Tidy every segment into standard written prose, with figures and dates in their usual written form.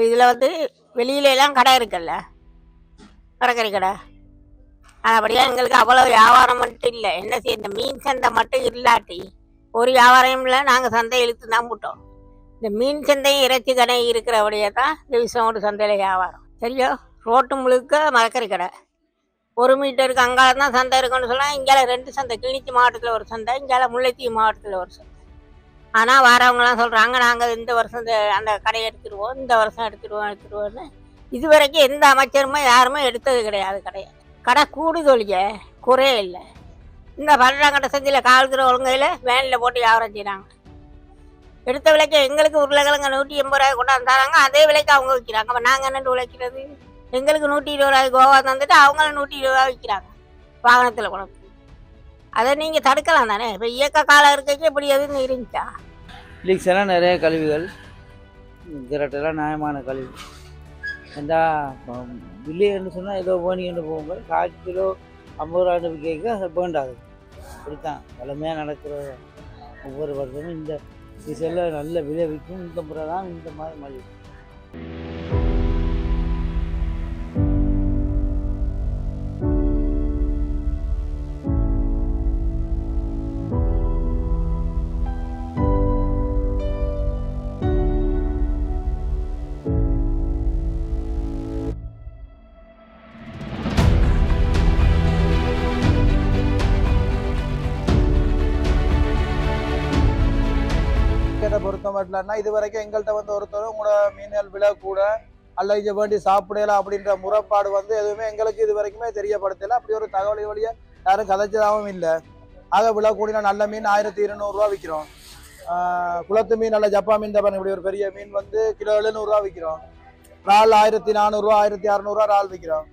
இதில் வந்து வெளியிலலாம் கடை இருக்குல்ல, மரக்கறி கடை. அப்படியே எங்களுக்கு அவ்வளோ வியாபாரம் மட்டும் இல்லை. என்ன செய்ய, இந்த மீன் சந்தை மட்டும் இல்லாட்டி ஒரு வியாபாரம் இல்லை. நாங்கள் சந்தை இழுத்து தான் போட்டோம். இந்த மீன் சந்தையும் இறைச்சி கடை இருக்கிறபடியே தான் இந்த விசவோடு சந்தையில் வியாபாரம். சரியோ, ரோட்டு முழுக்க மரக்கறி கடை. 1 மீட்டருக்கு அங்கால தான் சந்தை இருக்குன்னு சொன்னால், இங்கே 2 சந்தை, கிளிநொச்சி மாவட்டத்தில் ஒரு சந்தை, இங்கே முல்லைத்தீவு மாவட்டத்தில் ஒரு சந்தை. ஆனால் வரவங்களாம் சொல்கிறாங்க, நாங்கள் இந்த வருஷம் அந்த கடையை எடுத்துருவோம், இந்த வருஷம் எடுத்துருவோம்னு. இது வரைக்கும் எந்த அமைச்சருமே யாருமே எடுத்தது கிடையாது. கடை கூடுதொழிய குறையே இல்லை. இந்த பல்லாங்கட்டை சந்தையில் கால்கிற ஒழுங்கையில் வேனில் போட்டு வியாபாரம் செய்கிறாங்க. எடுத்த விலைக்கு எங்களுக்கு உருளைக்கிழங்கு 180 ரூபாய் கொண்டாந்து தராங்க, அதே விலைக்கு அவங்க விற்கிறாங்க. அப்போ நாங்கள் என்னென்று உழைக்கிறது? எங்களுக்கு 120 ரூபாய் கோவா தந்துட்டு அவங்களும் 120 ரூபா விற்கிறாங்க வாகனத்தில் கொண்டு. அதை நீங்கள் தடுக்கலாம் தானே. இப்போ இயக்க காலம் இருக்கைக்கு இப்படி எதுவும் இருந்துச்சா? லீக்ஸ் எல்லாம் நிறைய கழிவுகள், திரட்டெல்லாம் நியாயமான கழிவு. ஏண்டா வில்லைன்னு சொன்னால் ஏதோ வேணின்னு போகும்போது 1/4 கிலோ 50 ரூபா கேட்க வேண்டாது. இப்படித்தான் தலைமையாக நடக்கிற ஒவ்வொரு வருடமும் இந்த டீசலில் நல்ல விலை விற்கும். இந்த முறை தான் இந்த மாதிரி மலிவு. பொறுத்த மட்டும்னா இது வரைக்கும் எங்கள்கிட்ட வந்து ஒருத்தரும் உங்களோட மீன்கள் விலை கூட அல்ல இதை வேண்டி சாப்பிடலாம் அப்படின்ற முறைப்பாடு வந்து எதுவுமே எங்களுக்கு இது வரைக்குமே தெரியப்படுத்தலை. அப்படி ஒரு தகவல் வழியை யாரும் கதைச்சதாகவும் இல்லை. ஆக விலை கூடினா நல்ல மீன் 1200 ரூபா விற்கிறோம். குளத்து மீன் நல்ல ஜப்பா மீன் தான். இப்படி ஒரு பெரிய மீன் வந்து கிலோ 700 ரூபா விற்கிறோம். இறால் 1400 ரூபா 1600 ரூபா இறால் விற்கிறோம்.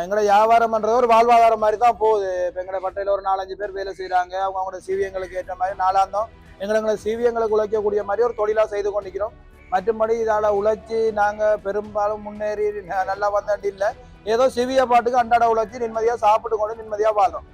எங்களோட வியாபாரம் பண்ணுறது ஒரு வாழ்வாதாரம் மாதிரி தான் போகுது. இப்போ எங்களோட பட்டையில் ஒரு 4-5 பேர் வேலை செய்கிறாங்க. அவங்களோட சிவியங்களுக்கு ஏற்ற மாதிரி நாளாந்தம் எங்களை சிவியங்களுக்கு உழைக்கக்கூடிய மாதிரி ஒரு தொழிலாக செய்து கொண்டிருக்கிறோம். மற்றபடி இதால் உழைச்சி நாங்கள் பெரும்பாலும் முன்னேறி நல்லா வந்தாண்டி இல்லை. ஏதோ சிவிய பாட்டுக்கு அன்றாட உழைச்சி நிம்மதியாக சாப்பிட்டு கொண்டு நிம்மதியாக வாழ்றோம்.